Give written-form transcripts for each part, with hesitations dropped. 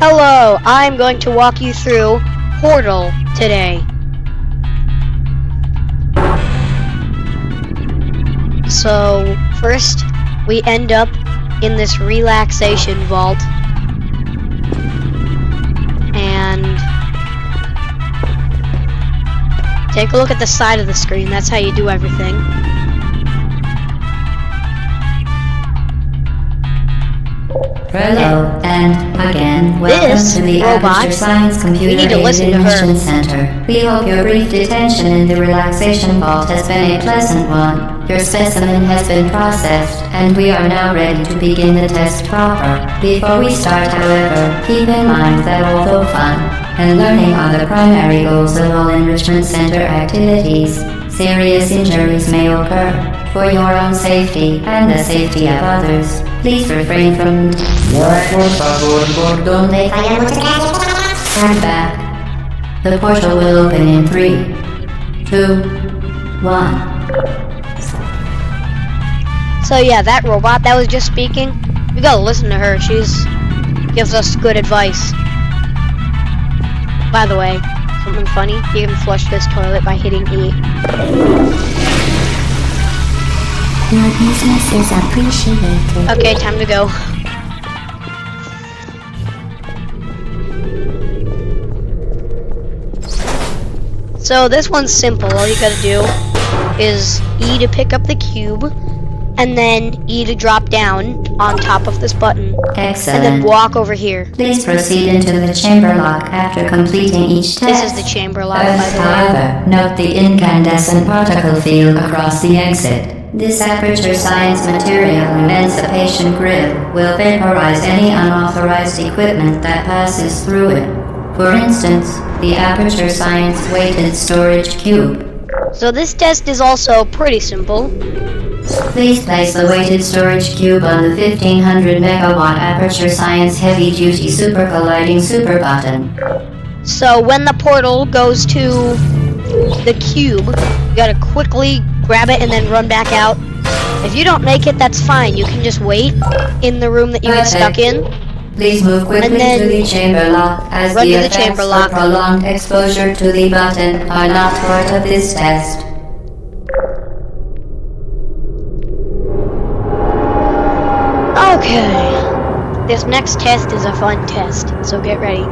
Hello, I'm going to walk you through Portal today. So, first, we end up in this relaxation vault. And take a look at the side of the screen, that's how you do everything. Hello, and again, welcome This to the robot, Aperture Science we Computer need to listen to her. Animation Center. We hope your brief detention in the relaxation vault has been a pleasant one. Your specimen has been processed, and we are now ready to begin the test proper. Before we start, however, keep in mind that although fun and learning are the primary goals of all Enrichment Center activities, serious injuries may occur. For your own safety and the safety of others, please refrain from Stand back. The portal will open in 3, 2, 1. So yeah, that robot that was just speaking, we gotta listen to her. She's gives us good advice. By the way, something funny, you can flush this toilet by hitting E. Your business is appreciated. Okay, time to go. So this one's simple. All you gotta do is E to pick up the cube, and then E to drop down on top of this button, and then Excellent. walk over here. Please proceed into the chamber lock after completing each test. This is the chamber lock, by First, the way. however, note the incandescent particle field across the exit. This Aperture Science Material Emancipation Grid will vaporize any unauthorized equipment that passes through it. For instance, the Aperture Science Weighted Storage Cube. So this test is also pretty simple. Please place the weighted storage cube on the 1500 megawatt Aperture Science Heavy Duty Super Colliding Super button. So when the portal goes to the cube, you gotta quickly grab it and then run back out. If you don't make it, that's fine. You can just wait in the room that you get stuck in. Please move quickly And then to the chamber lock, as run the to the effects chamber for lock. prolonged exposure to the button are not part of this test. Okay. This next test is a fun test, so get ready.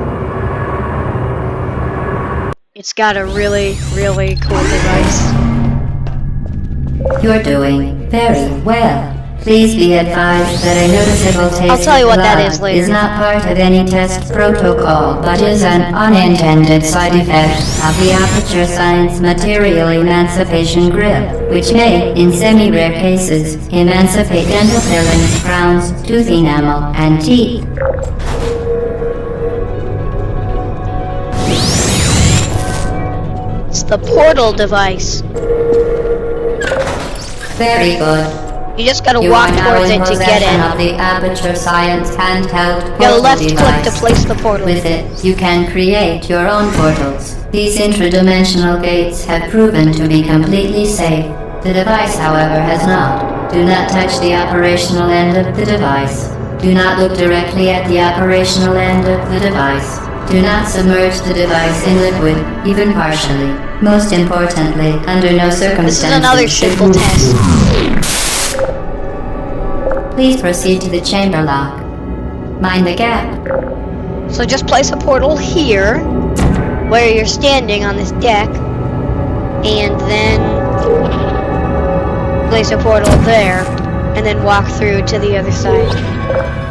It's got a really, really cool device. You're doing very well. Please be advised that a noticeable taste I'll tell you what of that blood is later. is not part of any test protocol, but is an unintended side effect of the Aperture Science Material Emancipation Grip, which may, in semi-rare cases, emancipate dental fillings, crowns, tooth enamel, and teeth. It's the portal device. Very good. You just gotta You walk are now towards in it to get possession it. of the Aperture Science handheld You gotta portal left click to device. place the portal. With it, you can create your own portals. These intradimensional gates have proven to be completely safe. The device, however, has not. Do not touch the operational end of the device. Do not look directly at the operational end of the device. Do not submerge the device in liquid, even partially. Most importantly, under no circumstances. This is another simple test. Please proceed to the chamber lock. Mind the gap. So just place a portal here, where you're standing on this deck, and then place a portal there, and then walk through to the other side.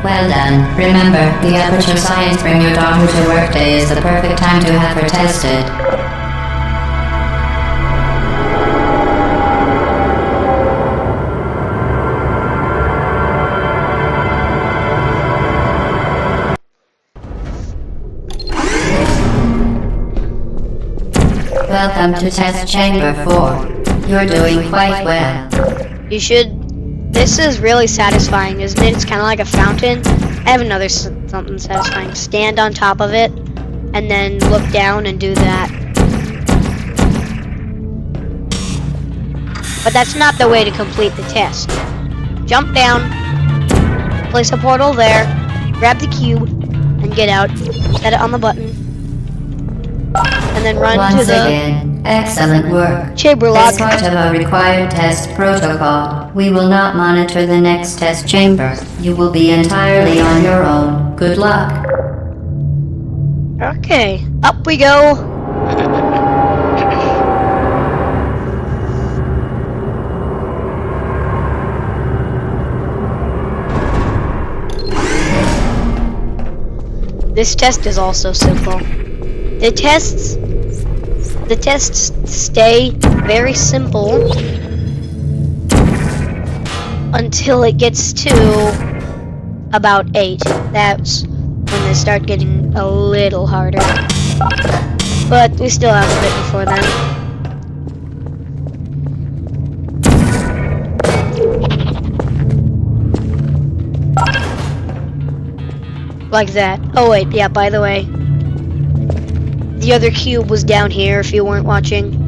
Well done. Remember, the Aperture Science Bring Your Daughter to Work Day is the perfect time to have her tested. Welcome to Test Chamber 4. You're doing quite well. You should... This is really satisfying, isn't it? It's kind of like a fountain. I have another something satisfying. Stand on top of it, and then look down and do that. But that's not the way to complete the test. Jump down, place a portal there, grab the cube, and get out. Set it on the button. And then run Once to the again, excellent work. chamber As lock. part of our required test protocol, we will not monitor the next test chamber. You will be entirely on your own. Good luck. Okay, up we go. This test is also simple. The tests stay very simple until it gets to about 8. That's when they start getting a little harder. But we still have a bit before then. Like that. Oh wait, yeah, by the way. The other cube was down here if you weren't watching.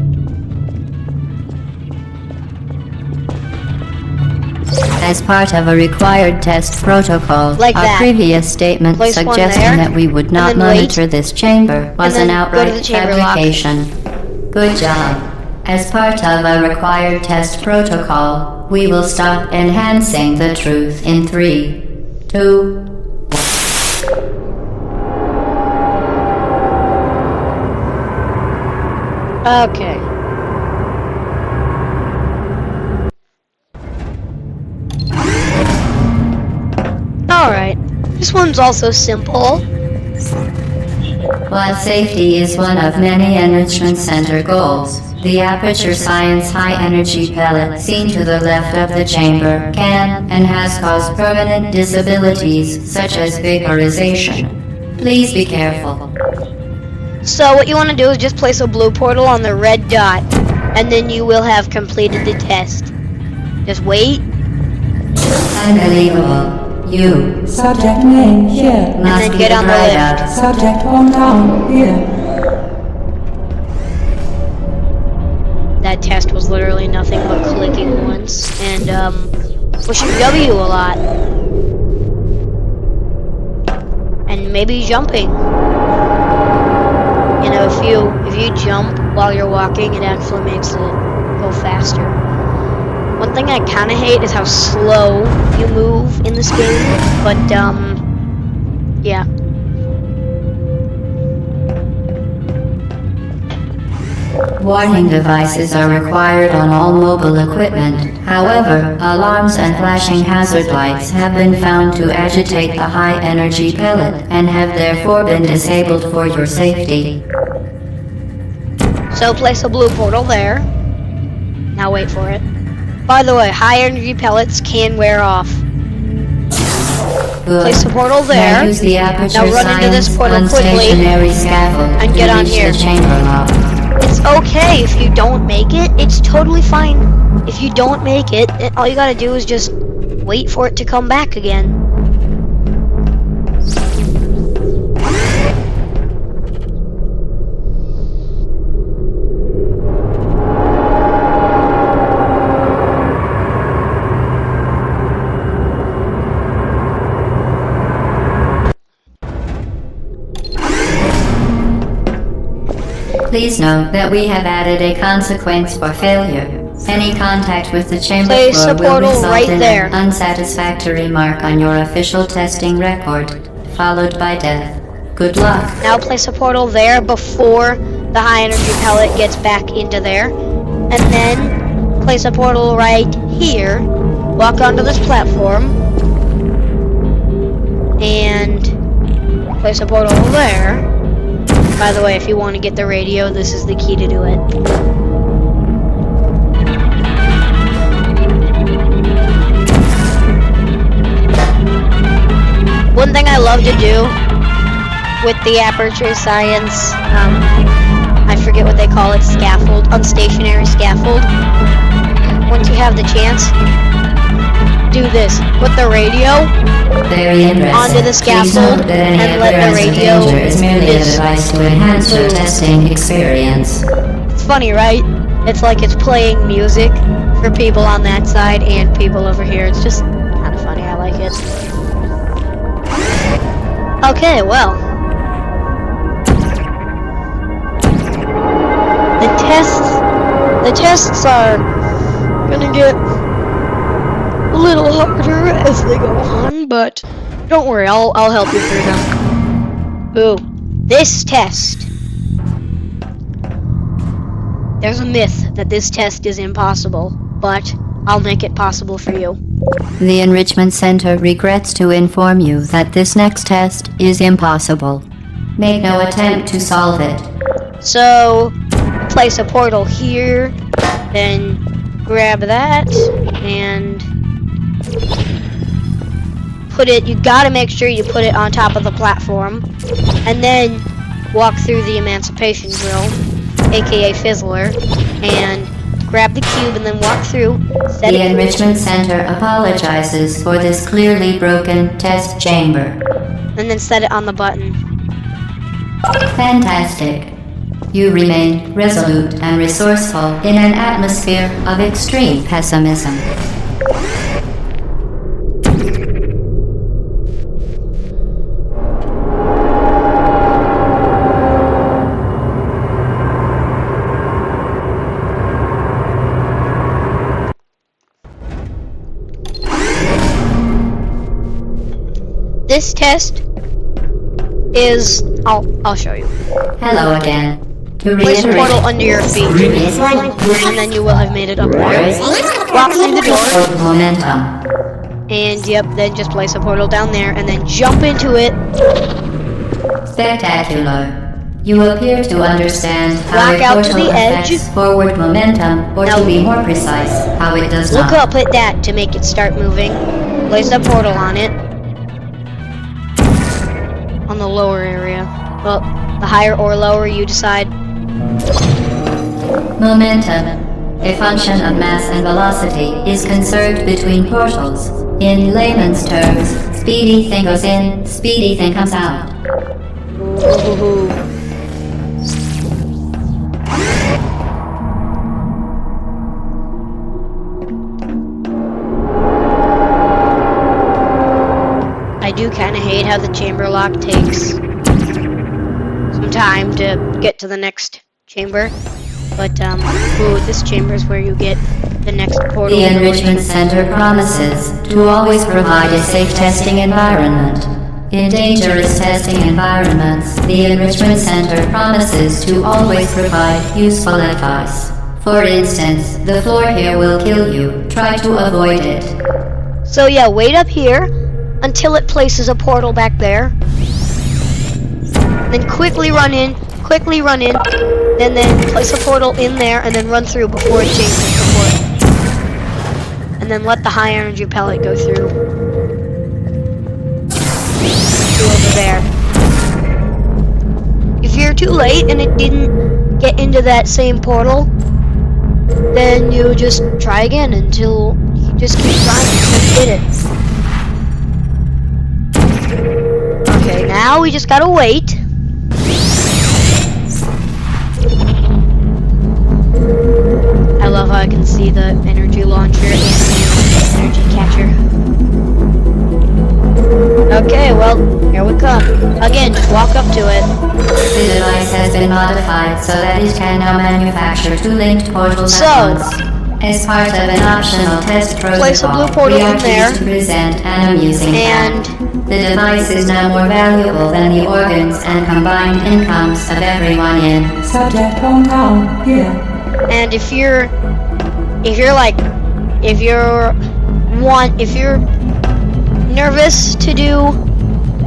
As part of a required test protocol, Like our that. previous statement Place one suggesting there, that we would not and then wait, monitor this chamber was and an then go to the outright chamber lock. fabrication. Good job. As part of a required test protocol, we will stop enhancing the truth in 3, 2, Okay. Alright. This one's also simple. While safety is one of many Enrichment Center goals, the Aperture Science High Energy Pellet seen to the left of the chamber can and has caused permanent disabilities such as vaporization. Please be careful. So what you want to do is just place a blue portal on the red dot, and then you will have completed the test. Just wait. Unbelievable. You Subject name here. must then be get the on the bright lift. out. Subject hometown here. That test was literally nothing but clicking once, and pushing W a lot. And maybe jumping. You know, if you jump while you're walking, it actually makes it go faster. One thing I kind of hate is how slow you move in this game, but yeah. Warning devices are required on all mobile equipment. However, alarms and flashing hazard lights have been found to agitate the high energy pellet and have therefore been disabled for your safety. So place a blue portal there. Now wait for it. By the way, high energy pellets can wear off. Good. Place the portal Now there. use the Aperture Now run into this Science portal quickly unstationary scaffold and to get on reach here. the chamber lock. It's okay if you don't make it. It's totally fine. If you don't make it, all you gotta do is just wait for it to come back again. Please note that we have added a consequence for failure. Any contact with the chamber Place floor a will portal result right in there. an unsatisfactory mark on your official testing record, followed by death. Good luck. Now place a portal there before the high energy pellet gets back into there. And then place a portal right here. Walk onto this platform. And place a portal there. By the way, if you want to get the radio, this is the key to do it. One thing I love to do with the Aperture Science, I forget what they call it, scaffold, unstationary scaffold. Once you have the chance, do this. Put the radio Very interesting. onto the Please scaffold note that any and let the appearance of radio danger is merely a device to enhance your move. testing experience. It's funny, right? It's like it's playing music for people on that side and people over here. It's just kind of funny. I like it. Okay, well. The tests are gonna get a little harder as they go on, but don't worry, I'll help you through them. Ooh, this test. There's a myth that this test is impossible, but I'll make it possible for you. The Enrichment Center regrets to inform you that this next test is impossible. Make no attempt to solve it. So, place a portal here, then grab that, and put it, you gotta make sure you put it on top of the platform, and then walk through the Emancipation Grill, aka Fizzler, and grab the cube and then walk through, set The it, Enrichment Center apologizes for this clearly broken test chamber. and then set it on the button. Fantastic. You remain resolute and resourceful in an atmosphere of extreme pessimism. This test is, I'll show you. Hello again. To Place a reiterate, portal under your feet, and then you will have made it up there. Walk through the door, momentum. and yep, then just place a portal down there, and then jump into it. Spectacular. You appear to understand how Walk a out to portal the edge. affects forward momentum, or Now- to be more precise, how it does Look not. up at that to make it start moving. Place a portal on it. On the lower area. Well, the higher or lower, you decide. Momentum, a function of mass and velocity, is conserved between portals. In layman's terms, speedy thing goes in, speedy thing comes out. Ooh. I do kind of hate how the chamber lock takes some time to get to the next chamber. But, ooh, this chamber is where you get the next portal. The Enrichment Center promises to always provide a safe testing environment. In dangerous testing environments, the Enrichment Center promises to always provide useful advice. For instance, the floor here will kill you. Try to avoid it. So yeah, wait up here until it places a portal back there. Then quickly run in, and then place a portal in there and then run through before it changes the portal. And then let the high energy pellet go through. To over there. If you're too late and it didn't get into that same portal, then you just try again until you just keep trying until you get it. Okay, now we just gotta wait. I love how I can see the energy launcher and the energy catcher. Okay, well, here we come. Again, just walk up to it. The device has been modified so that it can now manufacture two linked portals at once. As part of an optional test protocol, Place a blue portal we are in there. pleased to present an amusing And fact. The device is now more valuable than the organs and combined incomes of everyone in. Subject hometown here. And if you're nervous to do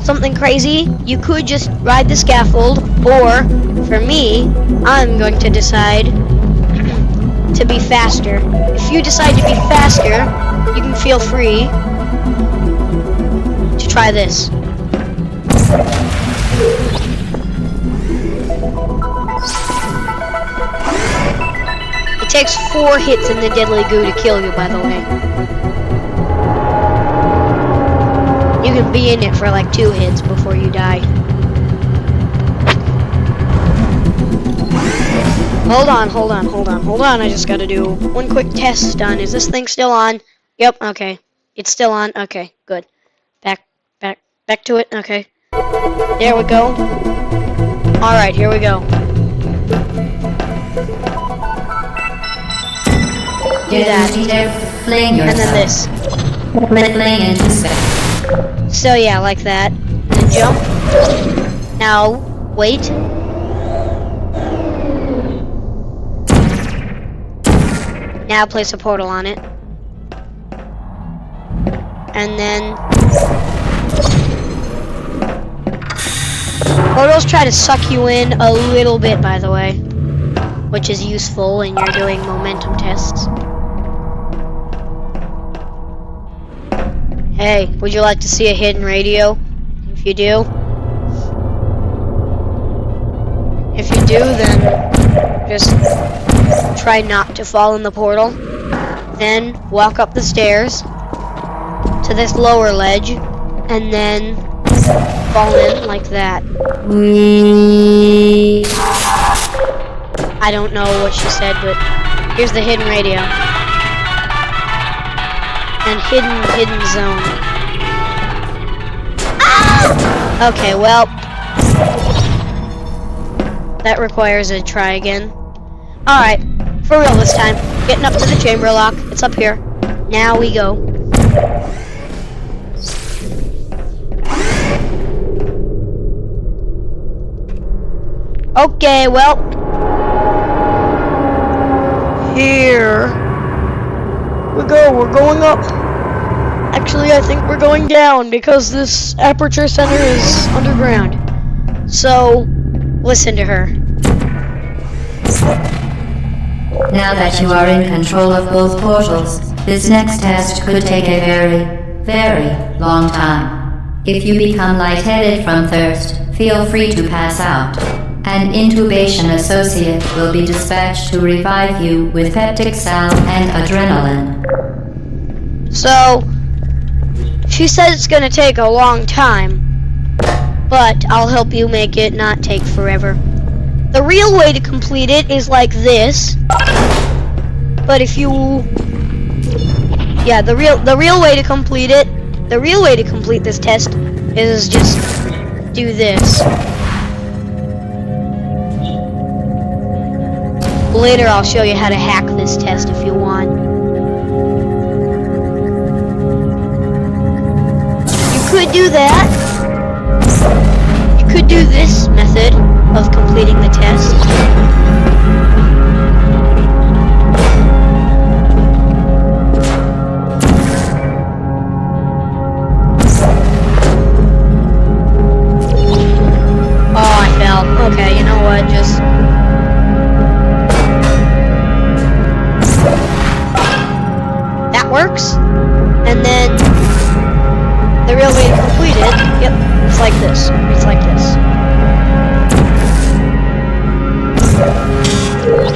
something crazy, you could just ride the scaffold, or for me, I'm going to decide to be faster. If you decide to be faster, you can feel free to try this. It takes 4 hits in the deadly goo to kill you, by the way. You can be in it for like 2 hits before you die. Hold on. I just gotta do one quick test done. Is this thing still on? Yep, okay. It's still on. Okay, good. Back to it. Okay. There we go. Alright, here we go. Do that. Fling And then yourself. this. Fling into space. So yeah, like that. And jump. Now, wait. Now place a portal on it. And then... portals try to suck you in a little bit, by the way. Which is useful when you're doing momentum tests. Hey, would you like to see a hidden radio? If you do. If you do, then just try not to fall in the portal. Then walk up the stairs to this lower ledge, and then fall in like that. I don't know what she said, but here's the hidden radio. And hidden zone. Ah! Okay, well, that requires a try again. Alright, for real this time. Getting up to the chamber lock. It's up here. Now we go. Okay, well, here we go. We're going up. Actually, I think we're going down because this aperture center is underground. So, listen to her. Now that you are in control of both portals, this next test could take a very, very long time. If you become lightheaded from thirst, feel free to pass out. An intubation associate will be dispatched to revive you with peptic salve and adrenaline. So, she says it's gonna take a long time, but I'll help you make it not take forever. The real way to complete it is like this, but if you, yeah, the real way to complete it, the real way to complete this test is just do this. Later I'll show you how to hack this test if you want. You could do that. You could do this method of completing the test. Oh, I fell. Okay, you know what, just... that works. And then the real way to complete it, yep, it's like this. It's like this.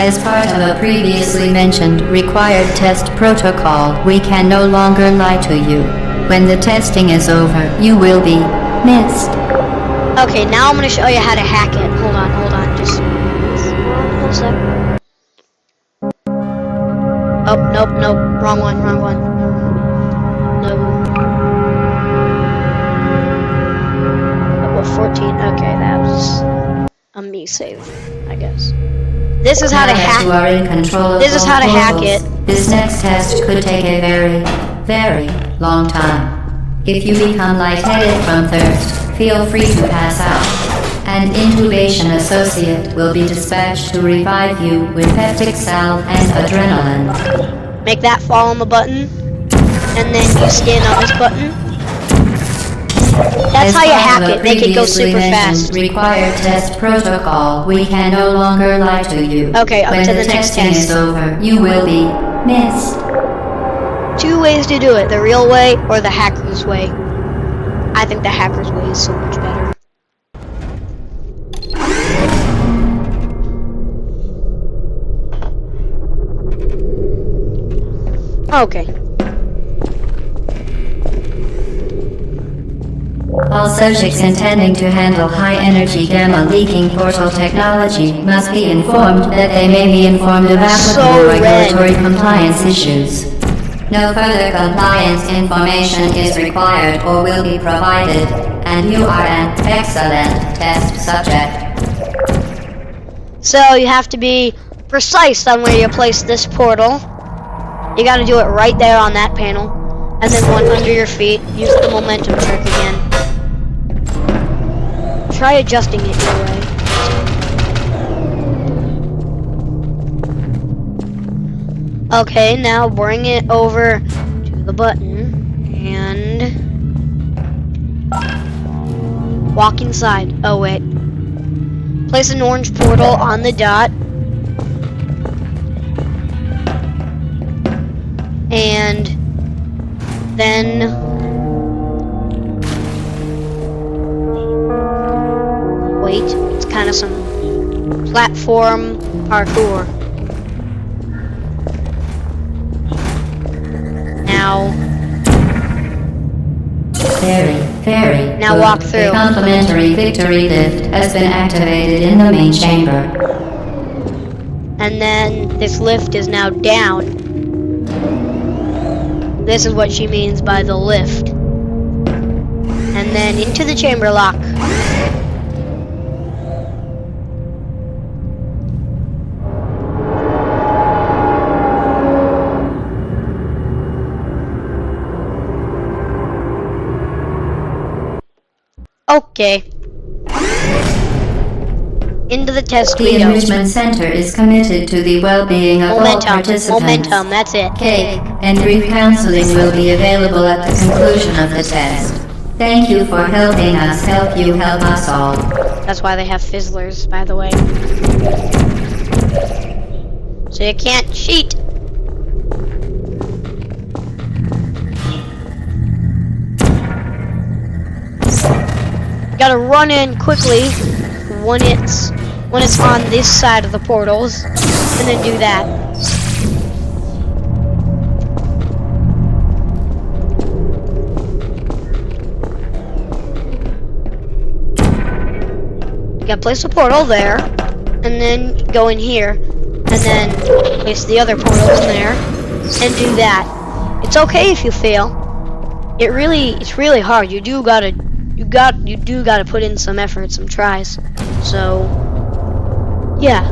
As part of a previously mentioned required test protocol, we can no longer lie to you. When the testing is over, you will be missed. Okay, now I'm gonna show you how to hack it. Hold on, just 1 sec. Oh, nope, wrong one. No. What, 14? Okay, that was a me save, I guess. This is how to hack you are in control of This is how to hack portals, it. This next test could take a very, very long time. If you become lightheaded from thirst, feel free to pass out. An intubation associate will be dispatched to revive you with peptic salve and adrenaline. Make that fall on the button, and then you stand on this button. That's As how you part hack of a it, make it go previously super mentioned fast. Required test protocol, we can no longer lie to you. Okay, up when to the the next testing test. is over, you will be missed. 2 ways to do it, the real way or the hacker's way. I think the hacker's way is so much better. Okay. All subjects intending to handle high-energy gamma-leaking portal technology must be informed that they may be informed of applicable regulatory compliance issues. No further compliance information is required or will be provided, and you are an excellent test subject. So you have to be precise on where you place this portal. You gotta do it right there on that panel. And then one under your feet. Use the momentum trick again. Try adjusting it your way. Okay, now bring it over to the button and walk inside. Oh wait. Place an orange portal on the dot. And then wait, it's kind of some platform parkour. Now Very Now good. walk through. A complimentary victory lift has been activated in the main chamber. and then this lift is now down. This is what she means by the lift. And then into the chamber lock. Okay. Into the test The we go. Enrichment Center is committed to the well-being of all participants. Momentum, that's it. Cake and brief counseling will be available at the conclusion of the test. Thank you for helping us help you help us all. That's why they have fizzlers, by the way. So you can't cheat. You gotta run in quickly when it's on this side of the portals, and then do that. You gotta place a portal there, and then go in here, and then place the other portal in there, and do that. It's okay if you fail. It's really hard. You do gotta put in some effort, some tries. So, yeah.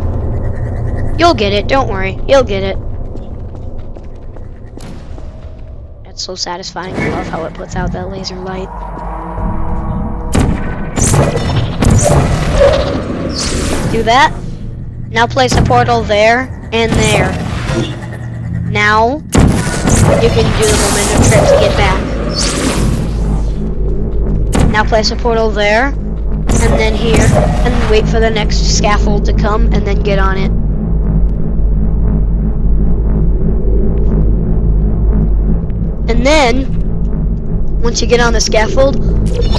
You'll get it, don't worry. You'll get it. That's so satisfying. I love how it puts out that laser light. Do that. Now place a portal there and there. Now you can do the momentum trick to get back. Now place a portal there and then here, and wait for the next scaffold to come and then get on it. And then once you get on the scaffold,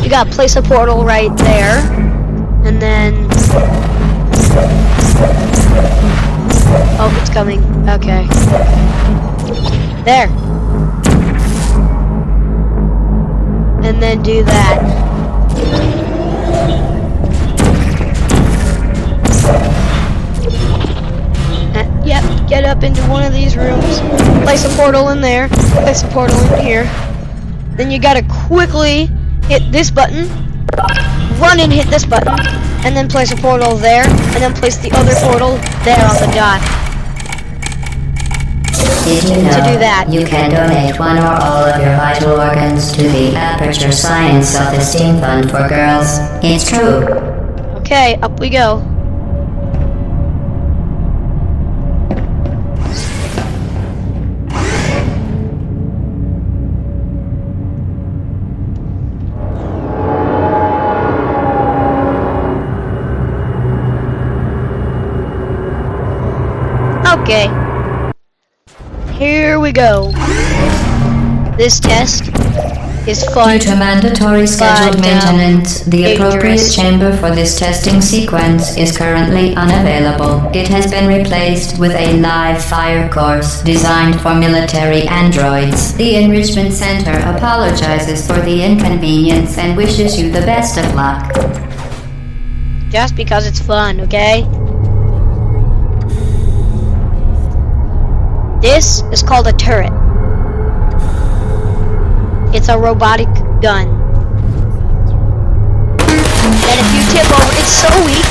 you gotta place a portal right there, and then oh, it's coming. Okay. There. And then do that. Yep, get up into one of these rooms. Place a portal in there. Place a portal in here. Then you gotta quickly hit this button. Run and hit this button. And then place a portal there. And then place the other portal there on the dot. Did you know To do that. you can donate one or all of your vital organs to the Aperture Science Self-Esteem Fund for Girls? It's true. Okay, up we go. Okay. Here we go. This test is fun. Due to mandatory scheduled but, maintenance, the appropriate dangerous. chamber for this testing sequence is currently unavailable. It has been replaced with a live fire course designed for military androids. The Enrichment Center apologizes for the inconvenience and wishes you the best of luck. Just because it's fun, okay? This is called a turret. It's a robotic gun. tip over, it's so weak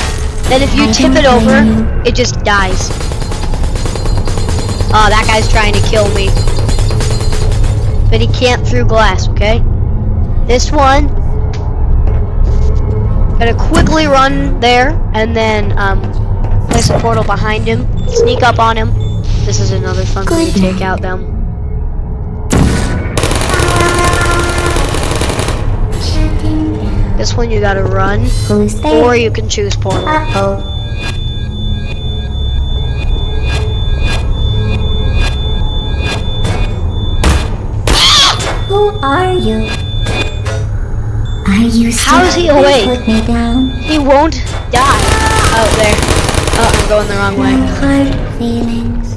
that if you tip it over, it just dies. Oh, that guy's trying to kill me. But he can't through glass, okay? This one, gotta quickly run there, and then place a portal behind him, sneak up on him. This is another fun way to take out them. This one you gotta run, Who's there? or you can choose portal. Uh-oh. Who are you? Are you still How is he gonna awake? Put me down. He won't die. Oh, there. Oh, I'm going the wrong way. My heart feelings.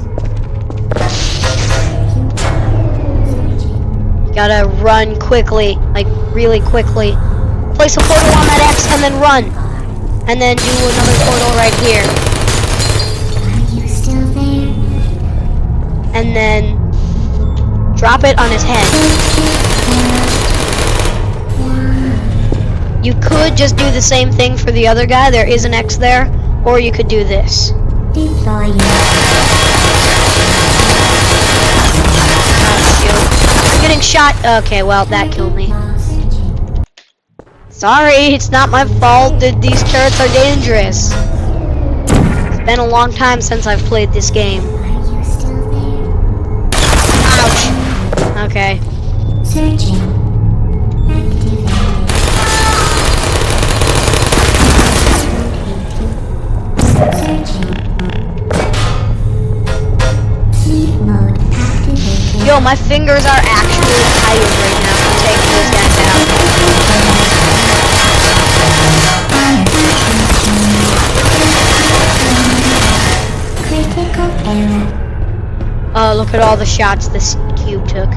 Gotta run quickly, like really quickly. Place a portal on that X and then run. And then do another portal right here. Are you still there? And then drop it on his head. You could just do the same thing for the other guy. There is an X there. Or you could do this. Deploying. Oh, shoot. I'm getting shot. Okay, well, that killed me. Sorry, it's not my fault that these turrets are dangerous. It's been a long time since I've played this game. Are you still there? Ouch. Okay. Searching. Activated. Searching. Sleep mode activated. Yo, my fingers are actually tired right now from taking those guys out. Critical error. Oh, look at all the shots this cube took.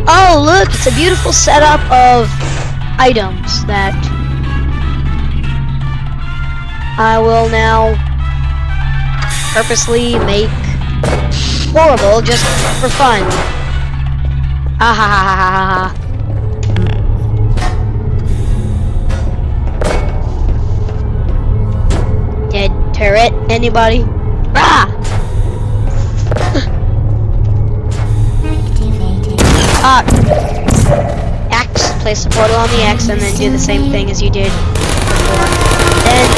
Oh, look, it's a beautiful setup of items that I will now purposely make horrible just for fun. Ah ha ha ha ha ha. Dead turret, anybody? Ah! Activated. X, place the portal on the X and then do the same thing as you did before. Then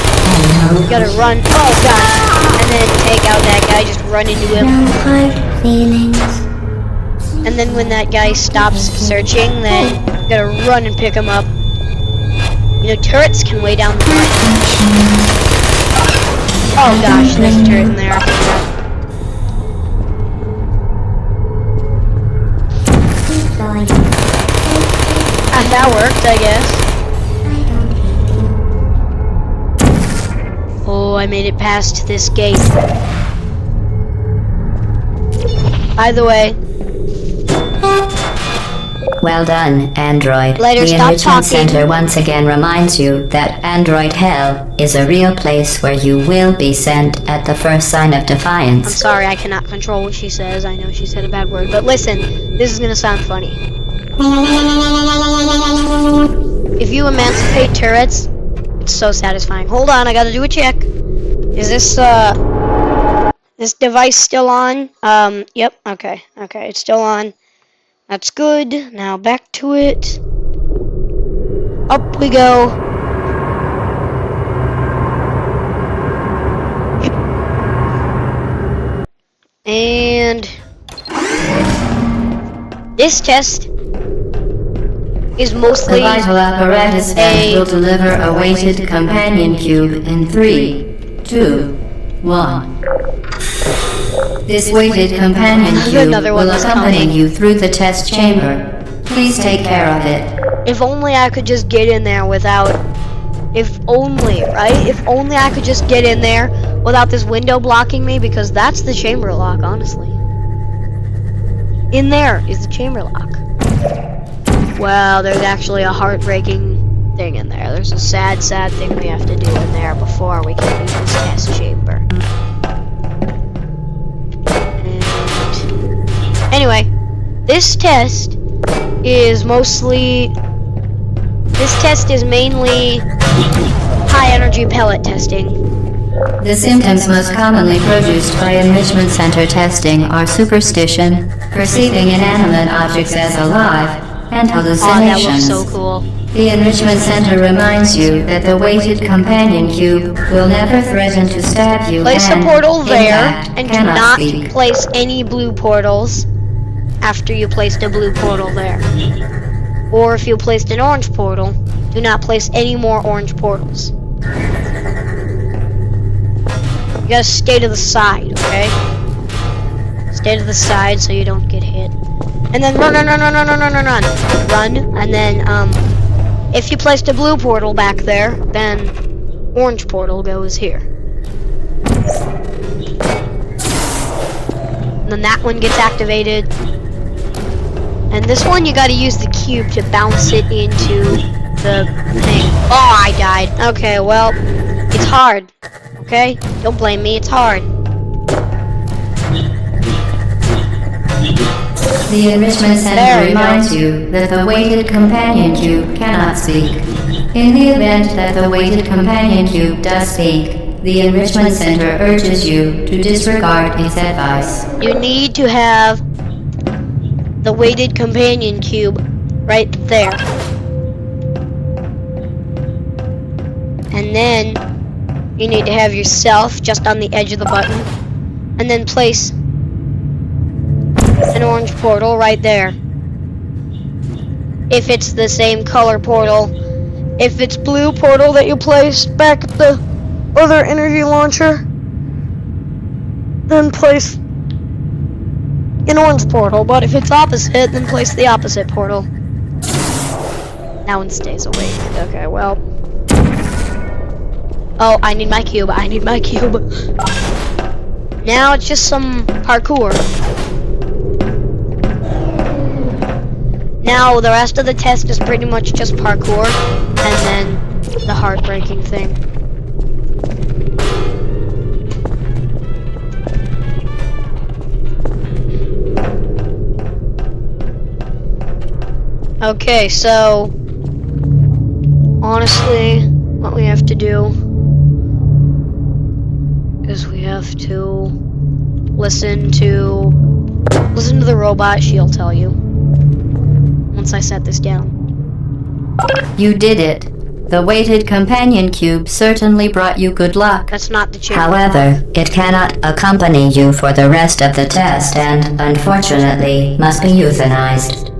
you gotta run, oh gosh, and then take out that guy, just run into him. No hard feelings. And then when that guy stops searching, then you gotta run and pick him up. You know, turrets can weigh down the line. Oh gosh, there's a turret in there. I forgot. Deploying. Ah, that worked, I guess. Oh, I made it past this gate. By the way, Well done, Android. Later, the stop Enrichment talking. Center once again reminds you that Android Hell is a real place where you will be sent at the first sign of I'm defiance. sorry I cannot control what she says. I know she said a bad word, but listen, this is gonna sound funny. If you emancipate turrets, it's so satisfying. Hold on, I gotta do a check. Is this device still on? Yep, okay, it's still on. That's good. Now back to it. Up we go. And this test is The mostly vital apparatus vent will deliver a weighted companion cube in 3, 2, 1. This weighted companion cube Another one will is accompany coming. you through the test chamber. Please take care of it. If only I could just get in there without... If only, right? If only I could just get in there without this window blocking me, because that's the chamber lock, honestly. In there is the chamber lock. Well, there's actually a heartbreaking thing in there. There's a sad, sad thing we have to do in there before we can use this test chamber. And anyway, this test is mostly This test is mainly high energy pellet testing. The symptoms most commonly produced by enrichment center testing are superstition, perceiving inanimate objects as alive, and Oh, that hallucinations. looks so cool. The enrichment center reminds you that the weighted companion cube will never threaten to stab you Place a and, portal in there, fact, and do cannot not speak. place any blue portals after you placed a blue portal there. Or if you placed an orange portal, do not place any more orange portals. You gotta stay to the side, okay? Stay to the side so you don't get hit. And then run. Run, and then, if you placed a blue portal back there, then orange portal goes here. And then that one gets activated. And this one you gotta use the cube to bounce it into the thing. Oh, I died. Okay, well, it's hard. Okay? Don't blame me, it's hard. The enrichment There center we go. reminds you that the weighted companion cube cannot speak. In the event that the weighted companion cube does speak, the enrichment center urges you to disregard its advice. You need to have the weighted companion cube right there. And then you need to have yourself just on the edge of the button. And then place an orange portal right there. If it's the same color portal. If it's blue portal that you place back at the other energy launcher, then place an orange portal. But if it's opposite, then place the opposite portal. That one stays awake. Okay, well. Oh, I need my cube. I need my cube. Now it's just some parkour. Now the rest of the test is pretty much just parkour, and then the heartbreaking thing. Okay, so honestly, what we have to do is we have to listen to the robot. She'll tell you once I set this down. You did it. The weighted companion cube certainly brought you good luck. That's not the channel. However, it cannot accompany you for the rest of the test and, unfortunately, must be euthanized.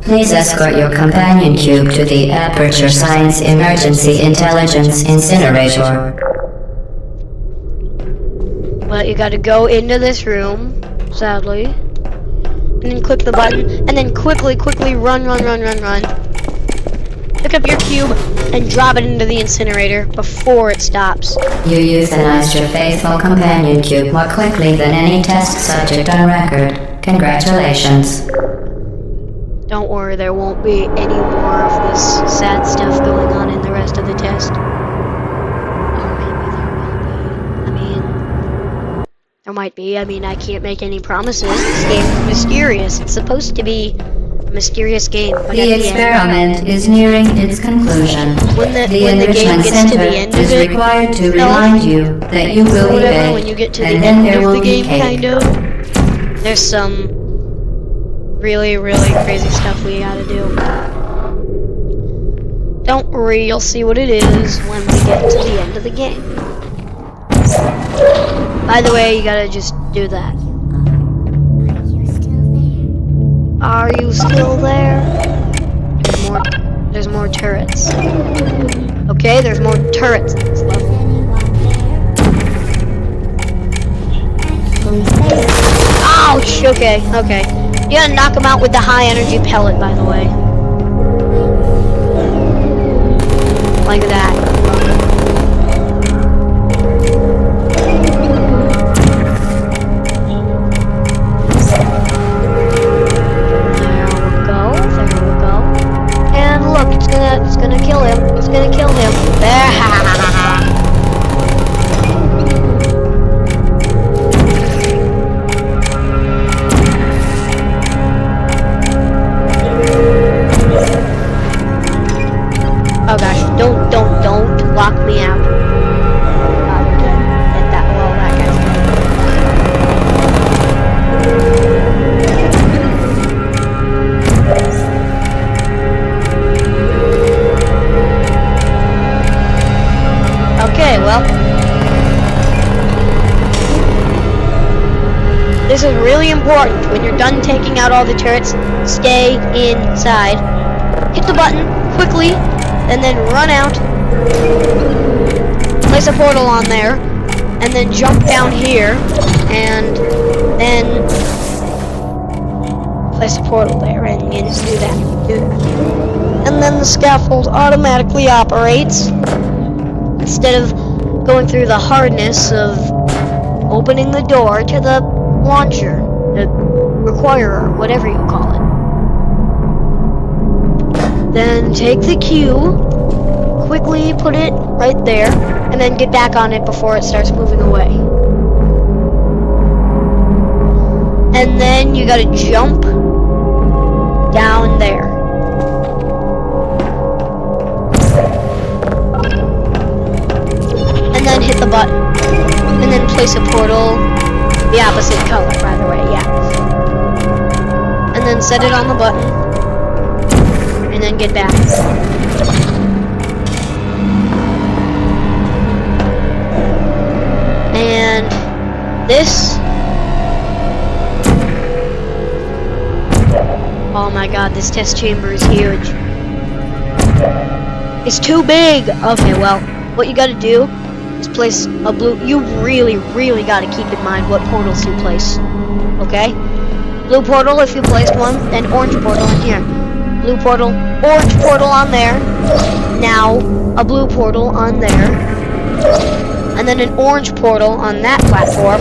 Please escort your companion cube to the Aperture Science Emergency Intelligence Incinerator. Well, you gotta go into this room, sadly. And then click the button, and then quickly run. Pick up your cube and drop it into the incinerator before it stops. You euthanized your faithful companion cube more quickly than any test subject on record. Congratulations. Don't worry, there won't be any more of this sad stuff going on in the rest of the test. Or maybe there will be. I mean, there might be. I mean, I can't make any promises. This game is mysterious. It's supposed to be a mysterious game. But The experiment is nearing its conclusion. When the Enrichment game gets to Center the end of is it, required to no, remind you that you will be whatever, when baked, you get to the and then end there of will the be game, cake. kind of, there's some really crazy stuff we gotta do. Don't worry, you'll see what it is when we get to the end of the game. By the way, you gotta just do that. Are you still there? There's more turrets. Okay, there's more turrets in this level. Ouch! Okay. You gotta knock them out with the high energy pellet, by the way. Like that. There we go. And look, it's gonna kill him. There. Don't lock me out. Get that, well, that guy's dead. Okay, well. This is really important. When you're done taking out all the turrets, stay inside. Hit the button quickly, and then run out. Place a portal on there, and then jump down here, and then place a portal there, and do that. And then the scaffold automatically operates, instead of going through the hardness of opening the door to the launcher, the requirer, whatever you call it. Then take the cube, quickly put it right there, and then get back on it before it starts moving away. And then you gotta jump down there. And then hit the button. And then place a portal, the opposite color, by the way, yeah. And then set it on the button. And then get back. And this. Oh my god, this test chamber is huge. It's too big! Okay, well, what you gotta do is place a blue. You really gotta keep in mind what portals you place. Okay? Blue portal if you placed one, then orange portal in here. Blue portal, orange portal on there. Now, a blue portal on there. And then an orange portal on that platform.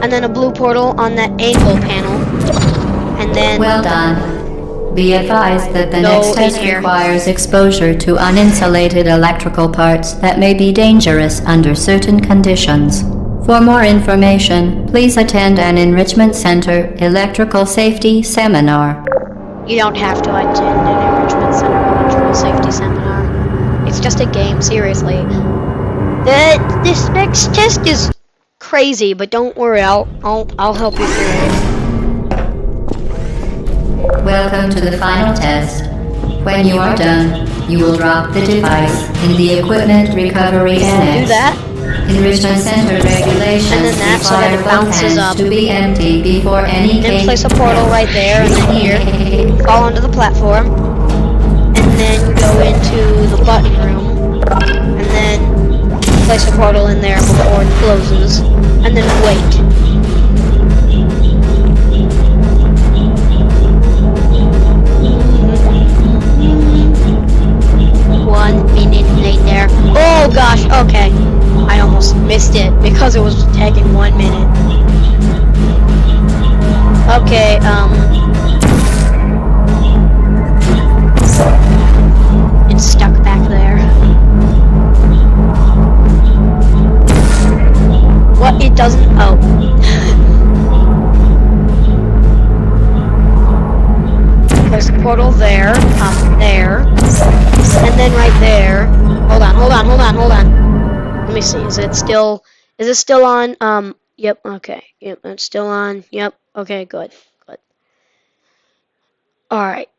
And then a blue portal on that angle panel. And then... Well done. Be advised that the Go next test in here. requires exposure to uninsulated electrical parts that may be dangerous under certain conditions. For more information, please attend an Enrichment Center Electrical Safety Seminar. You don't have to attend an enrichment center electrical safety seminar. It's just a game, seriously. This next test is crazy, but don't worry, I'll help you through it. Welcome to the final test. When you are done, you will drop the device in the Equipment Recovery Annex. Do that. Enrichment Center regulations And then that, so that it require both bounces hands up. to be empty before any Then case. place a portal right there, and then here. Fall onto the platform. And then go into the button room. And then place a portal in there before it closes. And then wait. Oh gosh, okay. I almost missed it because it was taking 1 minute. Okay, it's stuck back there. What? It doesn't? Oh. There's a portal there, there, and then right there. Hold on. Let me see. Is it still on? Yep. Okay. Yep. It's still on. Yep. Okay. Good. All right.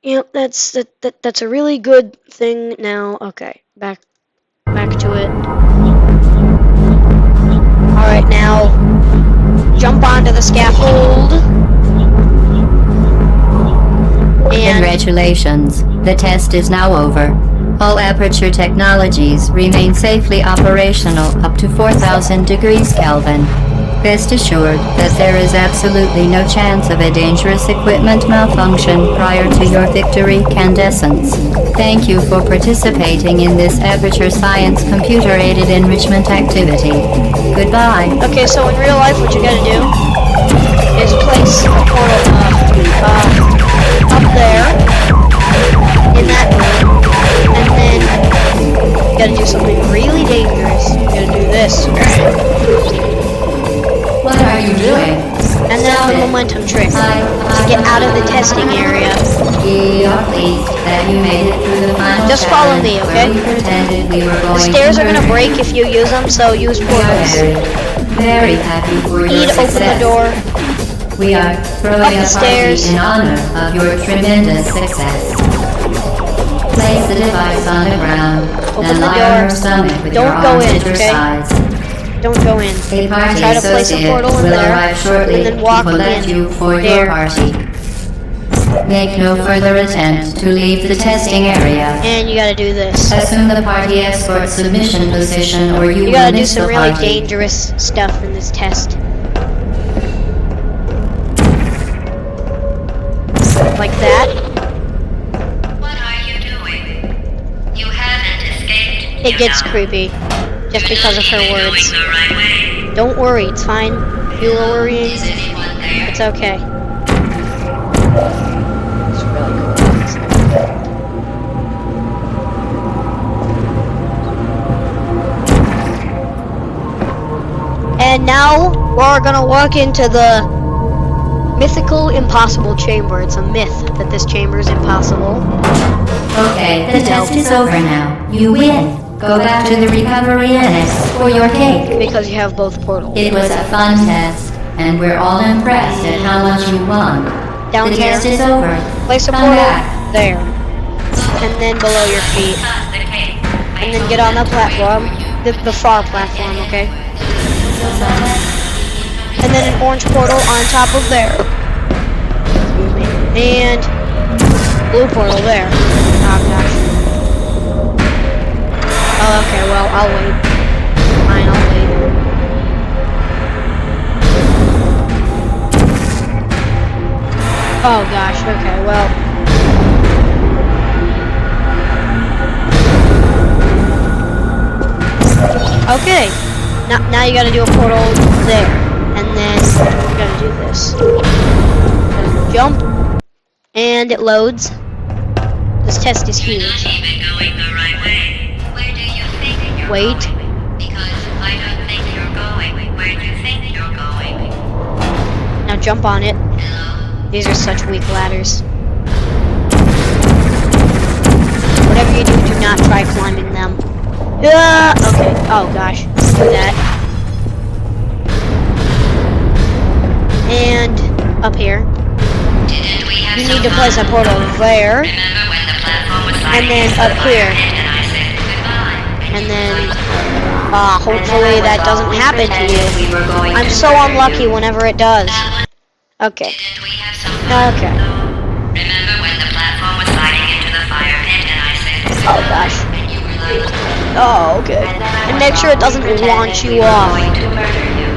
Yep. That's a really good thing now. Okay. Back to it. All right. Now, jump onto the scaffold. And Congratulations. The test is now over. All Aperture technologies remain safely operational up to 4,000 degrees Kelvin. Rest assured that there is absolutely no chance of a dangerous equipment malfunction prior to your victory candescence. Thank you for participating in this Aperture Science computer-aided enrichment activity. Goodbye. okay, so in real life, what you gotta do is place a portal up there in that room. And then you gotta do something really dangerous. You gotta do this. What are are you doing? And then the momentum trick to get out of the testing area. We are pleased that you made it through the final Just follow me, challenge okay? where we pretended we were going The stairs are gonna murder break you. if you use them, so use We are portals. very happy for your Need to success. open the door. We are throwing Up the a stairs. party in honor of your tremendous success. Place the device on the ground, Open then the lie door. on your stomach with Don't your go arms in, at your okay? sides. Don't go in. A party Try to place a associate portal in will there, arrive shortly and then walk to collect in you for there. your party. Make no further attempt to leave the testing area. And you gotta do this. Assume the party escort submission position or you You will gotta do miss some the really party. dangerous stuff in this test. Like that. What are you doing? You haven't escaped. It gets creepy. Just because of her words. Don't worry, it's fine. If you were worrying, Is anyone there? it's okay. It's really cool. And now we're gonna walk into the mythical impossible chamber. It's a myth that this chamber is impossible. Okay, the test is over now. You win. Go back to the recovery annex for your cake. Because you have both portals. It was a fun test, and we're all impressed at how much you won. Down The here. test is over. Place a Come portal back. there. And then below your feet. And then get on the platform. The far platform, okay? And then an orange portal on top of there. Excuse me. And blue portal there. Oh gosh. Oh, okay, well, I'll wait. Fine, I'll wait. Oh gosh, okay, well. Okay. Now you gotta do a portal there. And then you gotta do this. Gotta jump. And it loads. This test is huge. even going the right way. Where do you think you're Wait. going? Because I don't think you're going. Where do you think you're going? Now jump on it. Hello? These are such weak ladders. Whatever you do not try climbing them. Okay. Oh gosh. Do that. And up here. Didn't we have You some need to place a fun? portal there. Remember when the platform was And then up here. and I said goodbye? And then hopefully that doesn't happen to you. I'm so unlucky whenever it does. Okay. Didn't we have some fun? Okay. Remember when the platform was sliding into the fire pit and I said Oh gosh. and you were like, Oh, okay. And make sure it doesn't launch you off. going to murder you.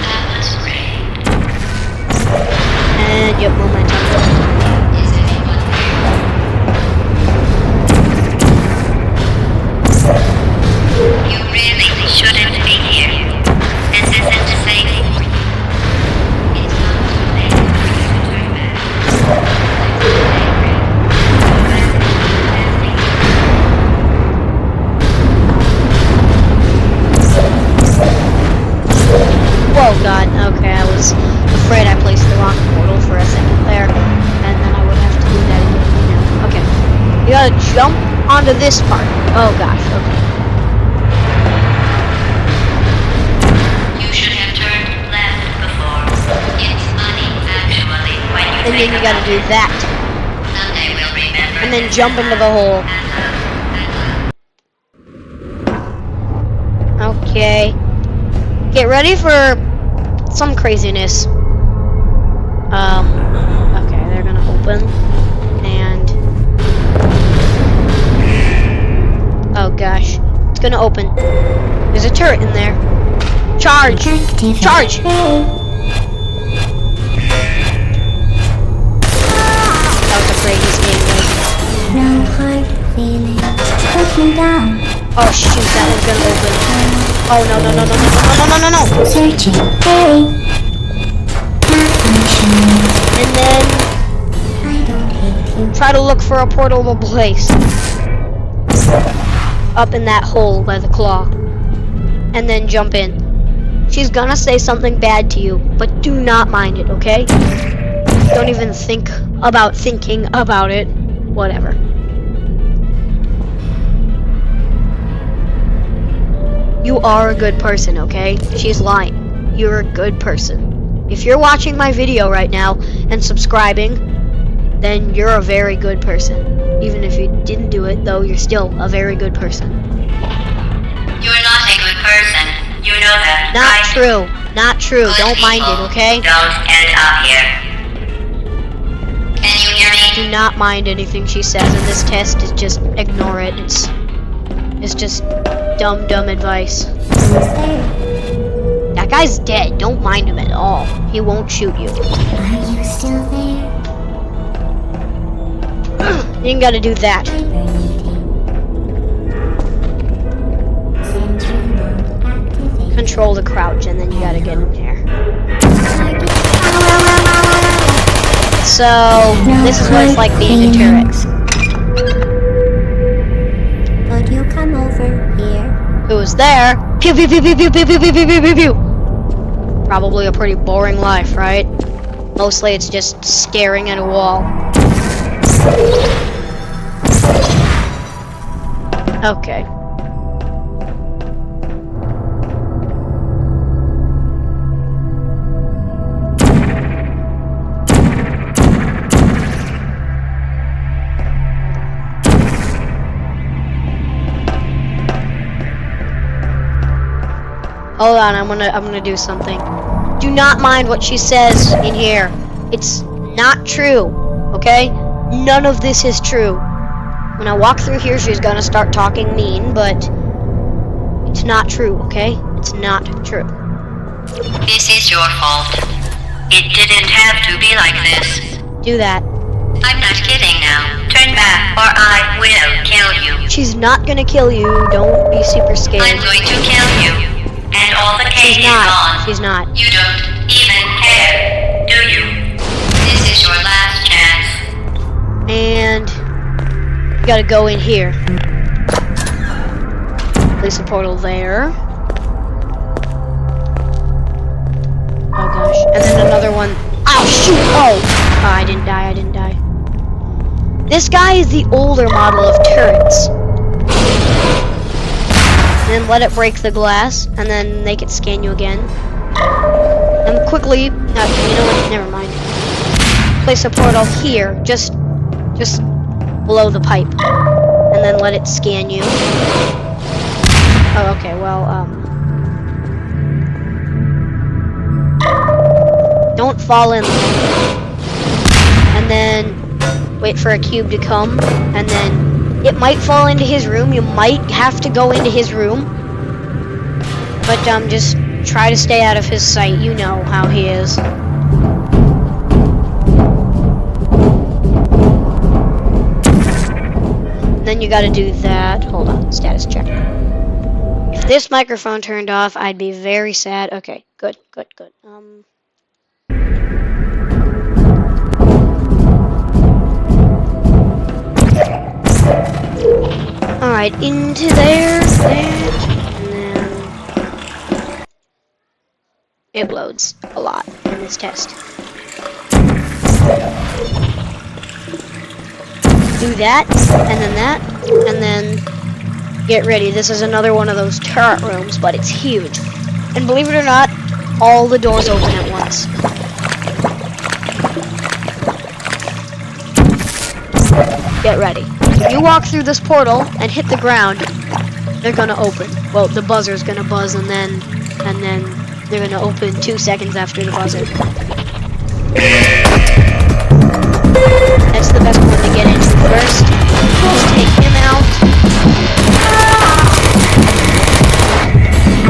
That was great. And yep, momentum. Is anyone there? You really shouldn't be here. This isn't safe for you. It's not too late for you to turn back. Whoa, God. Okay, I was afraid I placed the wrong portal for a second there. And then I would have to do that again. Okay. You gotta jump onto this part. Oh, gosh. Okay. You should have turned left before. It's funny, actually, when you And then you gotta do that. Someday we'll remember. And then jump into the hole. Okay. Get ready for some craziness. Okay, they're gonna open. And... oh gosh. It's gonna open. There's a turret in there. Charge! Activate. Charge! That was the craziest game, No hard feeling. Put me down. oh shoot, that one's gonna open. Oh no no no no no no no no no! Searching. Hey. Malfunctioning. And then I don't hate you. try to look for a portable place. Up in that hole by the claw. And then jump in. She's gonna say something bad to you, but do not mind it, okay? Don't even think about thinking about it. Whatever. You are a good person, okay? She's lying. You're a good person. If you're watching my video right now and subscribing, then you're a very good person. Even if you didn't do it, though, you're still a very good person. You're not a good person. You know that, Not right? true. Not true. Good Don't mind it, people okay? Don't end up here. Can you hear me? Do not mind anything she says in this test. Is just ignore it. It's just dumb advice. Who's there? That guy's dead. Don't mind him at all. He won't shoot you. Are you still there? You ain't gotta do that. Hibernating. Sentry mode activated. Control the crouch, and then you gotta get in there. Target. So, this is what it's like being a turret. Would you come over here? Who's there? Pew pew pew pew pew pew pew pew pew pew pew pew. Probably a pretty boring life, right? Mostly it's just staring at a wall. Okay. Hold on, I'm gonna do something. Do not mind what she says in here. It's not true, okay? None of this is true. When I walk through here, she's gonna start talking mean, but it's not true, okay? It's not true. This is your fault. It didn't have to be like this. Do that. I'm not kidding now. Turn back or I will kill you. She's not gonna kill you. Don't be super I'm scared. going to kill you. And all the cake She's is not. gone. She's not. You don't even care, do you? This is your last chance. And you gotta go in here. Place a portal there. Oh gosh. And then another one. Oh shoot! Oh, I didn't die. I didn't die. This guy is the older model of turrets. And then let it break the glass, and then make it scan you again. And quickly, no, you know what? Never mind. Place a portal here, just below the pipe, and then let it scan you. Oh, okay. Well, don't fall in. And then wait for a cube to come, and then it might fall into his room. You might have to go into his room. But just try to stay out of his sight. You know how he is. Then you gotta do that. Hold on, status check. If this microphone turned off, I'd be very sad. Okay, good. Alright, into there, and then it loads a lot in this test. Do that, and then get ready. This is another one of those turret rooms, but it's huge. And believe it or not, all the doors open at once. Get ready. If you walk through this portal and hit the ground, they're gonna open. Well, the buzzer's gonna buzz, and then they're gonna open 2 seconds after the buzzer. That's the best one to get into first. Just take him out.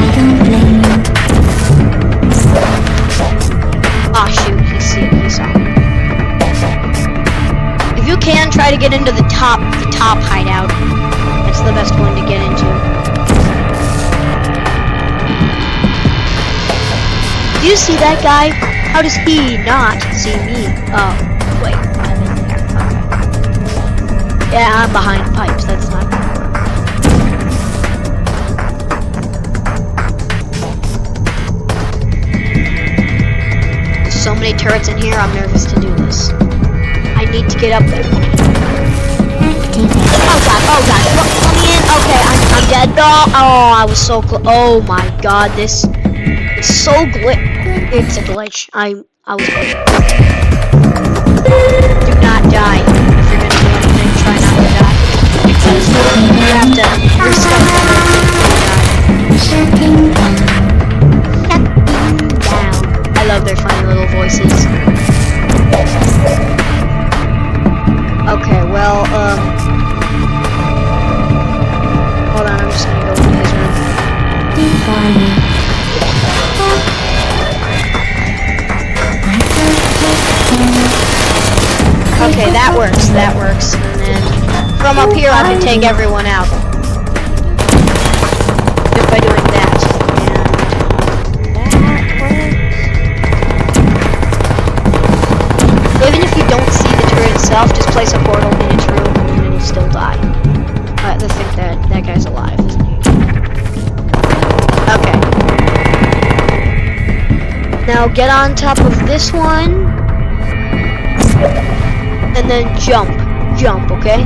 I don't blame you. Ah, shoot, he saw me. If you can, try to get into the top hideout. That's the best one to get into. Do you see that guy? How does he not see me? Oh, wait. Yeah, I'm behind pipes. That's not good. turrets in here. I'm nervous to do this. I need to get up there. Oh god, let me in. Okay, I'm dead. Oh, I was so close. Oh my god, this is so it's a glitch. I was glitched. Do not die. If you're gonna do anything, try not to die. Because you have to, you're stuck down. I love their funny little voices. Okay, well, hold on, I'm just gonna go into his room. Okay, that works. And then from up here I can take everyone out. Just by doing that. And that works. Even if you don't see the turret itself, just place a portal in its room and then it'll still die. I think that guy's alive, isn't he? Okay. Now get on top of this one. And then jump, okay?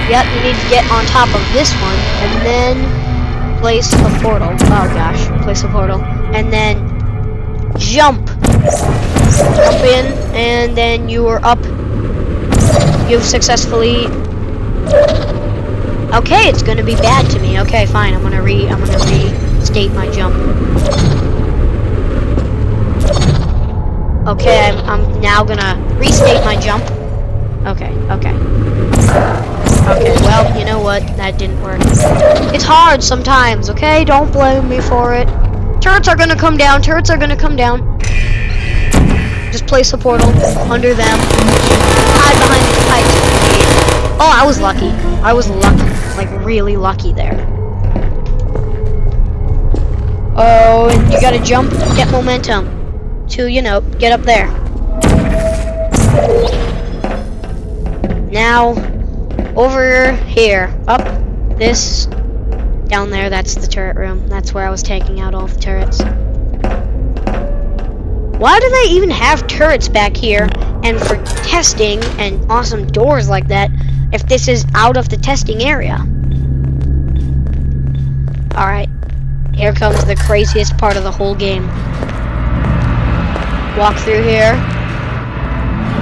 Yep, you need to get on top of this one, and then place a portal. Oh gosh, place a portal. And then jump. Jump in, and then you are up. You've successfully... Okay, it's gonna be bad to me. Okay, fine, I'm gonna restate my jump. Okay, I'm now gonna restate my jump. Okay, well, you know what? That didn't work. It's hard sometimes, okay? Don't blame me for it. Turrets are gonna come down. Just place a portal under them. Hide behind the pipes. Oh, I was lucky. Like, really lucky there. Oh, and you gotta jump, get momentum. To, get up there. Now, over here, up this, down there, that's the turret room. That's where I was taking out all the turrets. Why do they even have turrets back here and for testing and awesome doors like that if this is out of the testing area? Alright, here comes the craziest part of the whole game. Walk through here.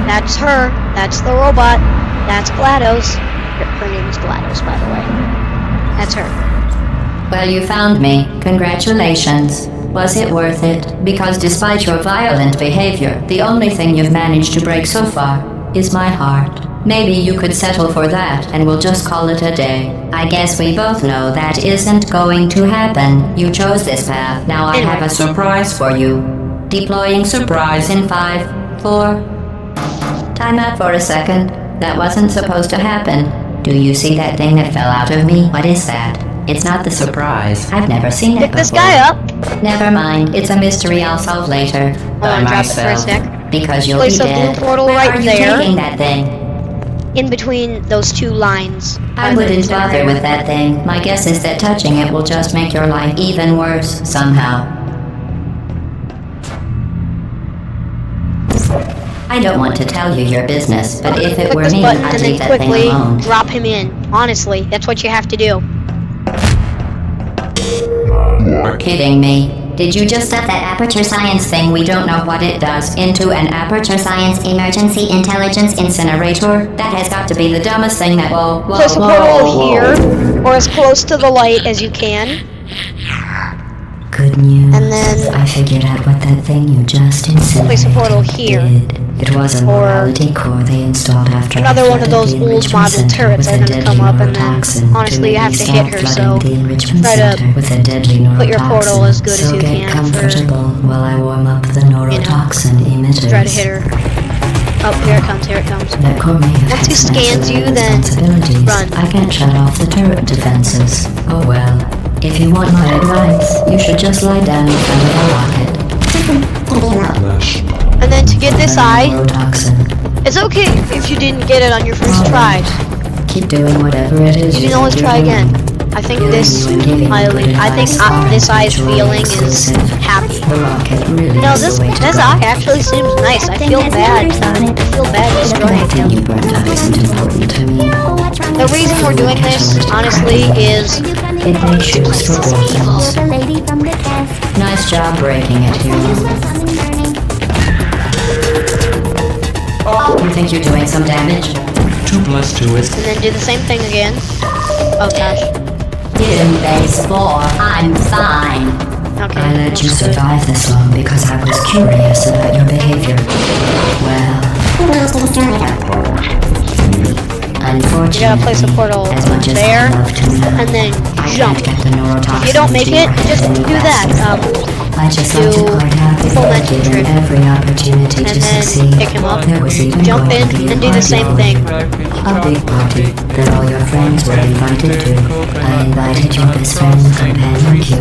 That's her. That's the robot. That's GLaDOS. Her name is GLaDOS, by the way. That's her. Well, you found me. Congratulations. Was it worth it? Because despite your violent behavior, the only thing you've managed to break so far is my heart. Maybe you could settle for that and we'll just call it a day. I guess we both know that isn't going to happen. You chose this path. Now I have a surprise for you. Deploying surprise in 5, 4... Time out for a second. That wasn't supposed to happen. Do you see that thing that fell out of me? What is that? It's not the surprise. I've never seen it before. Pick this guy up. Never mind. It's a mystery I'll solve later. By myself. Because you'll Place be a dead. blue portal Where right are you there. taking that thing? In between those two lines. I wouldn't bother with that thing. My guess is that touching it will just make your life even worse, somehow. I don't want to tell you your business, but if it Click were this me, button I'd and leave then that thing quickly alone. drop him in. Honestly, that's what you have to do. You're kidding me. Did you just set that Aperture Science thing, we don't know what it does, into an Aperture Science Emergency Intelligence Incinerator? That has got to be the dumbest thing that... Whoa. Place a portal here, or as close to the light as you can. Good news. And then I figured out what that thing you just incinerated place a portal here. did. It was a morality core they installed after Another one of flooded those the old enrichment model center turrets with are a gonna deadly come up, and then neurotoxin. honestly you have to Stop hit her, so flooding the enrichment try to center with a deadly put your portal neurotoxin. as good as So you get can for, comfortable while I warm up the neurotoxin emitters. try to hit her. Oh, here it comes. That core may have Once he some scans you, excellent then responsibilities. run. I can't shut off the turret defenses. Oh well. If you want my advice, you should just lie down in front of a rocket. And then to get this eye, Neurotoxin. it's okay if you didn't get it on your first try. Keep doing whatever it is You can always try again. I think Hearing this, you and giving you good I think advice are this eye's mutually feeling is exclusive. happy. The rocket really No, is this the way to this go. eye actually seems nice. I feel bad. I feel bad destroying Anything him. you brought up isn't important to me. The reason we're doing this, honestly, is It may choose for orphans. Nice job breaking it, hero. You think you're doing some damage? 2 plus 2 is and then do the same thing again. Oh gosh. In base 4, I'm fine. Okay. I let you that's good. survive this long because I was curious about your behavior. Well, unfortunately, You gotta place a portal as much as there, I'd love to know, and then I jump. can't get the neurotoxin If you don't make deeper it, just than do you that. asked. I just like to do point out that full you were magic given trick. every opportunity And to then succeed. pick him up, There was even jump going in, to be a and do the party same for thing. you. A big party that all your friends were invited to. I invited your best friend, companion Q.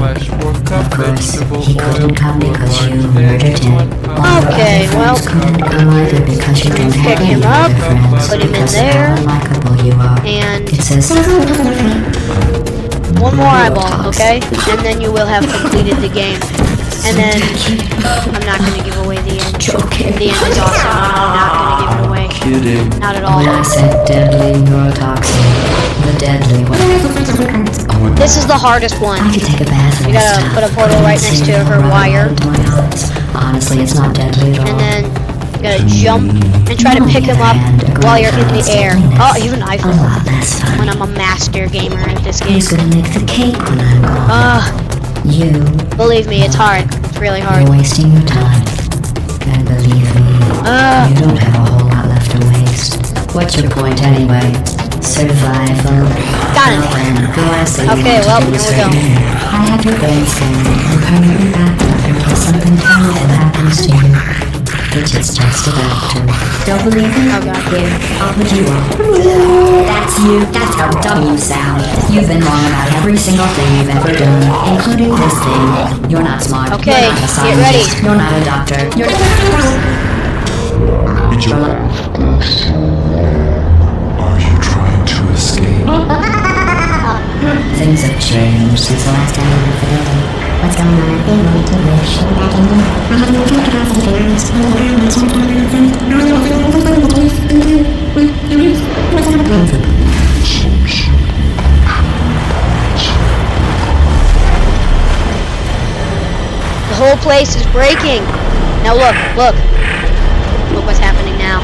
Of course, he couldn't come because you murdered him. All your Okay, other well, friends couldn't come either because you don't pick have any him up, other friends put him in because there, of how unlikable you are. and It says one more eyeball, okay? And then you will have completed the game. And then I'm not gonna give away the end. The end is awesome. I'm not gonna give it away. kidding. Not at all. when I said deadly neurotoxin, the deadly one. This is the hardest one. I could take a bath. You gotta put a portal right next to her wire. Honestly, it's not deadly at all. And then you gotta jump and try to pick him up while you're in the air. Oh, even I a fall lot less fun. when I'm a master gamer at this game. Who's gonna make the cake when I'm gone? You. Believe me, it's hard. It's really You're hard. wasting your time. And believe me, Uh, you don't have a whole lot left to waste. What's your point anyway? Survival. Got it. Well then, the last thing you Okay, want to well, do is here we go. hurt me. I have your brain scanned and permanently backed up in case something terrible happens to you. Which it's just about to. Don't believe me? Oh, God. Here, I'll put you up. That's you. That's how dumb you sound. You've been wrong about every single thing you've ever done, including this thing. You're not smart. Okay, You're not a get scientist. ready. You're not a doctor. You're Are you trying to escape? Things have changed since the last time we were together. What's going on? I think we need to wish you back in here. I haven't talked about the parents. the whole place is breaking. Now look, look. Look what's happening now.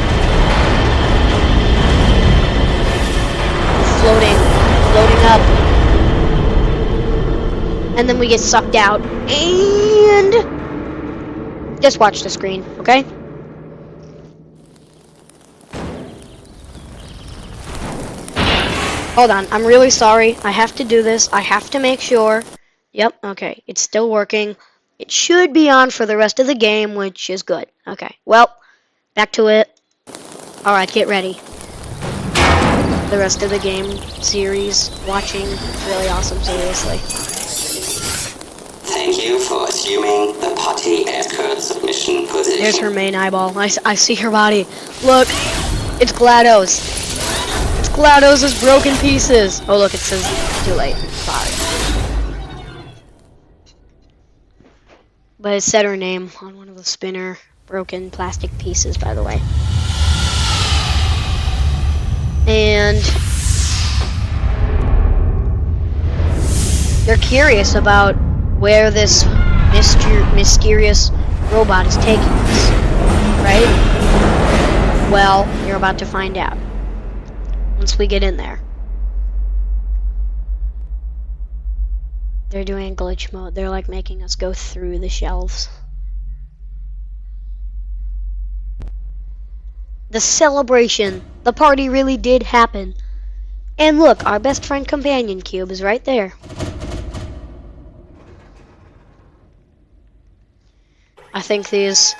Floating, floating up. And then we get sucked out. And just watch the screen, okay? Hold on, I'm really sorry. I have to do this. I have to make sure. Yep, okay. It's still working. It should be on for the rest of the game, which is good. Okay, well, back to it. Alright, get ready. The rest of the game series, watching, it's really awesome, seriously. Thank you for assuming the party escort submission position. Here's her main eyeball. I see her body. Look, it's GLaDOS. It's GLaDOS' broken pieces. Oh, look, it says too late. Sorry. But it said her name on one of the spinner broken plastic pieces, by the way. And they're curious about where this mysterious robot is taking us, right? Well, you're about to find out once we get in there. They're doing glitch mode. They're like making us go through the shelves. The celebration. The party really did happen. And look, our best friend companion cube is right there. I think these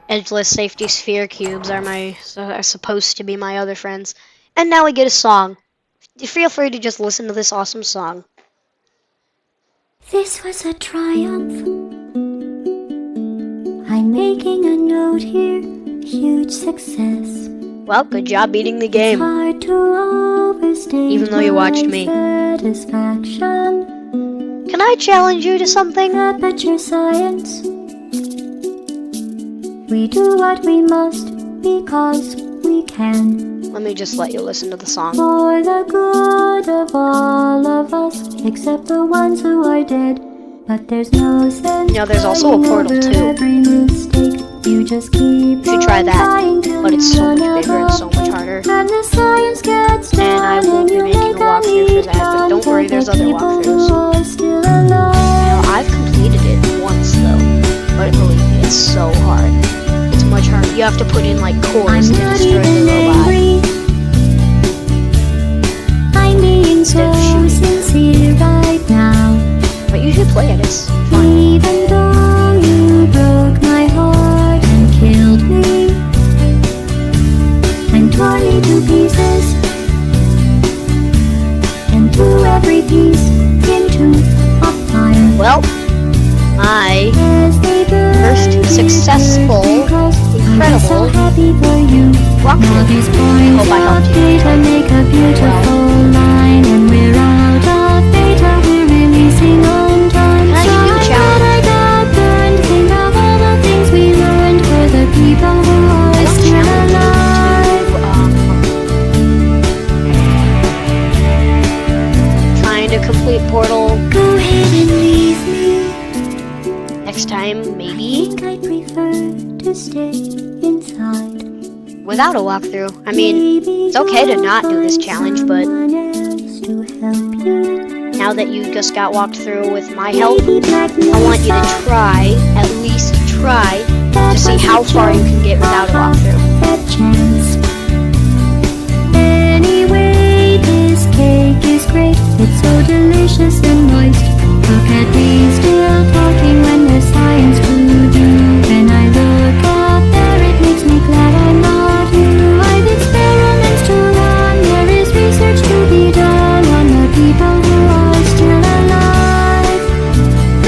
edgeless safety sphere cubes are supposed to be my other friends. And now we get a song. Feel free to just listen to this awesome song. This was a triumph. I'm making a note here, huge success. Well, good job beating the game. Hard to overstate Even though you watched me. words satisfaction. Can I challenge you to something? Aperture science. We do what we must because we can. Let me just let you listen to the song. For the good of all of us, except the ones who are dead. But there's no sense. You know, there's also a portal over too. every mistake. You just keep You should try on that, trying till but it's you so much run bigger out and of so much harder. And the science gets done, And I won't be you making a make walkthrough for that, but don't worry, there's other walkthroughs. Still You know, alive. I've completed it once though, but believe me, it's so hard. It's much harder. You have to put in like cores I'm to not destroy the even robot. angry. I'm being so Instead of shooting. sincere right now. But you should play it. It's fun. Even though you broke my heart and killed me and tore me to pieces and threw every piece into a fire. Well, my As they burn first me successful, because I'm incredible so happy for you. Now walkthrough. these points Hope I of helped you. data make a beautiful line, and we're out of data. We're releasing on time. Can I give you a challenge? I got burned. Think of all the things we learned for the people who I are don't still challenge alive. you to trying to complete Portal Go ahead and leave me. next time, I maybe think I prefer to stay inside. without a walkthrough. I mean, it's okay to not do this challenge, but now that you just got walked through with my help, I want you to try, at least try, to see how far you can get without a walkthrough. That chance. Anyway, this cake is great. It's so delicious and moist. How can we still talking when there's science to do? When I look out there, it makes me glad I'm not you. I've experiments to run. There is research to be done on the people who are still alive.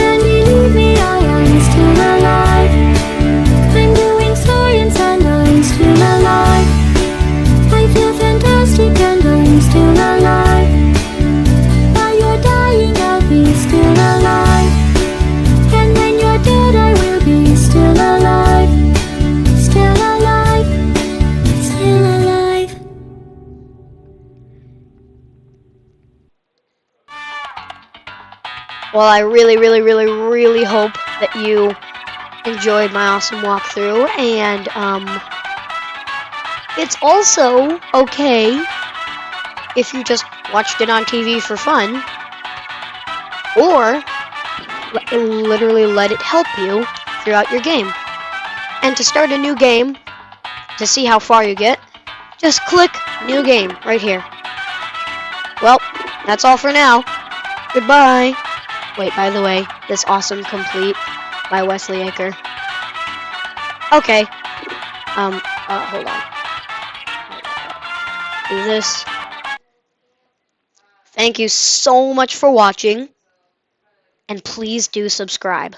And believe me, I am still alive. I'm doing science and I'm still alive. I feel fantastic and I'm still alive. While you're dying, I'll be still alive. And when you're dead, I will be still alive. Still alive. Still alive. Well, I really hope that you enjoyed my awesome walkthrough, and it's also okay if you just watched it on TV for fun, or literally let it help you throughout your game. And to start a new game, to see how far you get, just click New Game right here. Well, that's all for now. Goodbye. Wait, by the way, this awesome complete by Wesley Aker. Okay. Hold on. Do this. Thank you so much for watching. And please do subscribe.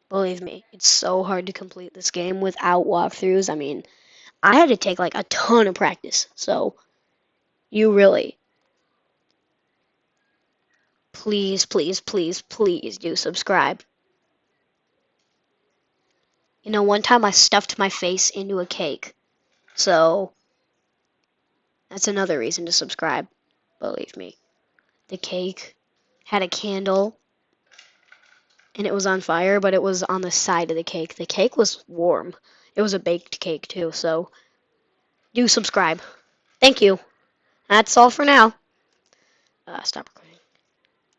Believe me, it's so hard to complete this game without walkthroughs. I mean, I had to take like a ton of practice. So, you really, please do subscribe. You know, one time I stuffed my face into a cake. So, that's another reason to subscribe. Believe me. The cake had a candle and it was on fire, but it was on the side of the cake. The cake was warm. It was a baked cake too, so do subscribe. Thank you. That's all for now. Stop recording.